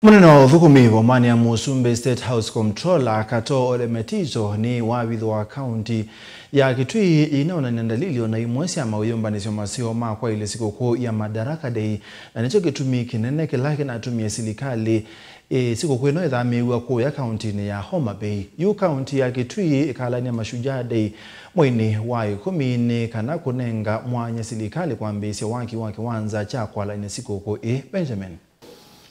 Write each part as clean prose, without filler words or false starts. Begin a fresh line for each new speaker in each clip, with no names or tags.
Muneno vukumi wamani ya Musumbe State House Comptroller Kato Ole Metito ni wabithu wa county ya Kitui inaona niandalilio na imwesi ya mauyomba nisio masio kwa ile sikukuu ya Madaraka Day na nicho kitumi kinene kilake na atumie silikali sikukuu ino ithamiwa kuu ya county ni ya Homa Bay. Yu county ya Kitui ikalania Mashujaa Day mwini wa 10 ni kana kunenga mwanya silikali kwa mbisi waki wanza cha kwa laini sikukuu Benjamin.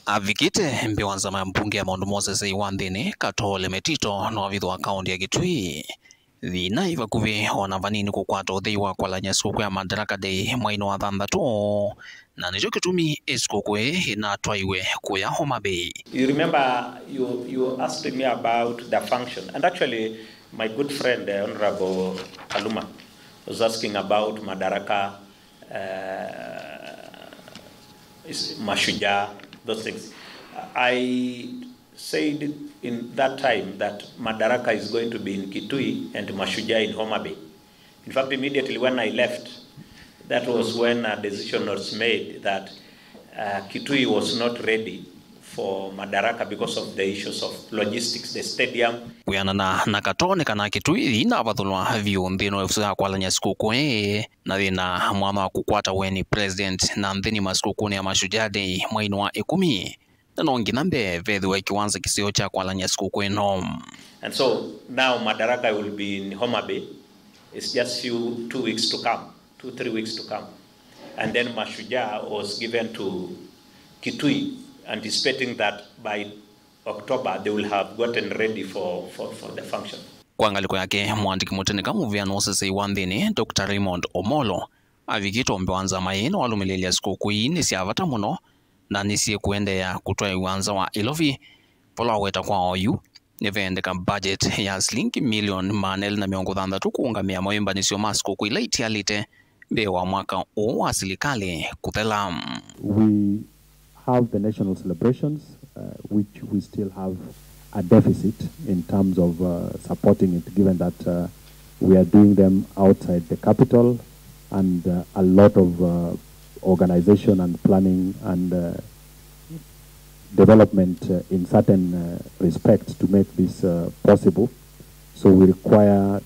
Avikite mbiwanza mbunge ya Mount Moses Iwandhini Kato Ole Metito no wabithu wa county ya Kitui thina ivakuvi ona vanini kukwata uthiwa kwa lanya sikukuu ya Madaraka Day mwini wa 6 na nicho kitumi sikukuu inatwaiwe kuya Homa Bay.
You remember you asked me about the function, and actually my good friend Honorable Kaluma was asking about Madaraka, Mashujaa, those things. I said in that time that Madaraka is going to be in Kitui and Mashujaa in Homa Bay. In fact, immediately when I left, that was when a decision was made that Kitui was not ready for Madaraka because of the issues of logistics, the stadium.
Kuyana na Katone kana Kitui ina vathulwa vyu nthino efisa kwa lanya sikukuu na thina mwama wa kukwata weni president na nthini masikukuu ya Mashujaa Day mwini wa 10 na nongi nambe vethu wa kiwanza kisio cha kwa lanya sikukuu ino.
And so now Madaraka will be in Homa Bay. It's just 2 weeks to come, 2-3 weeks to come. And then Mashujaa was given to Kitui, anticipating that by October they will have gotten ready for the function.
Kwa ngaliko yake mwandiki muteneka muviano sasa Iwandhini Dr. Raymond Omolo avikito mbiwanza maino walumilelia sikukuu ni siavata muno na nisi kuendea kutwa iwanza wa ilovi pola weta kwa oyu nevendeka budget ya shilingi milioni 460 kuungamia moyomba nisio masikukuu ile itialite bewa mwaka wa serikali kuthela.
We have the national celebrations, which we still have a deficit in terms of supporting it, given that we are doing them outside the capital, and a lot of organization and planning and development in certain respects to make this possible. So we require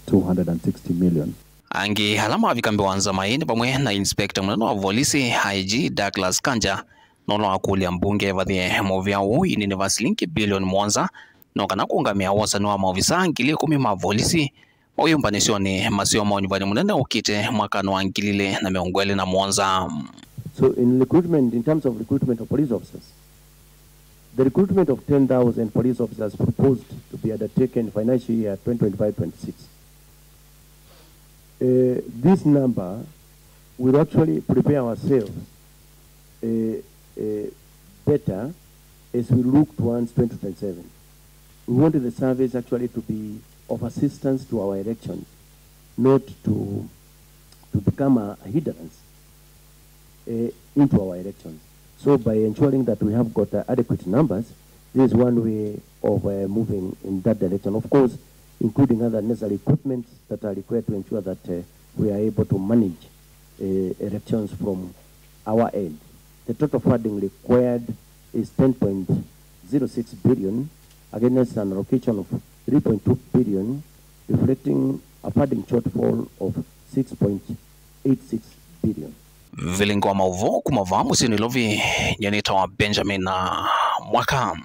260 million.
Angi halama avikambi wanza maini pamwe na inspector mneno wa polisi IG Douglas Kanja nono akulia mbunge vathie movia ui ni nevasilinki bilioni 1 no kana kuungamia wosani wa maofisa ngili 10 ma polisi oyumbanisyo ni masio maonyuvani munene ukite mwaka wa 2021.
So in recruitment, in terms of recruitment of police officers, the recruitment of 10,000 police officers proposed to be undertaken financial year 2025-26. This number will actually prepare ourselves better as we look towards 2027. We wanted the service actually to be of assistance to our elections, not to become a hindrance into our elections. So by ensuring that we have got adequate numbers, this is one way of moving in that direction. Of course, including other necessary equipment that are required to ensure that we are able to manage elections from our end. The total funding required is 10.06 billion against an allocation of 3.2 billion, reflecting a funding shortfall of 6.86 billion.
Vilingo mauvo kumavamu sinilovi nyanita wa Benjamin na mwaka.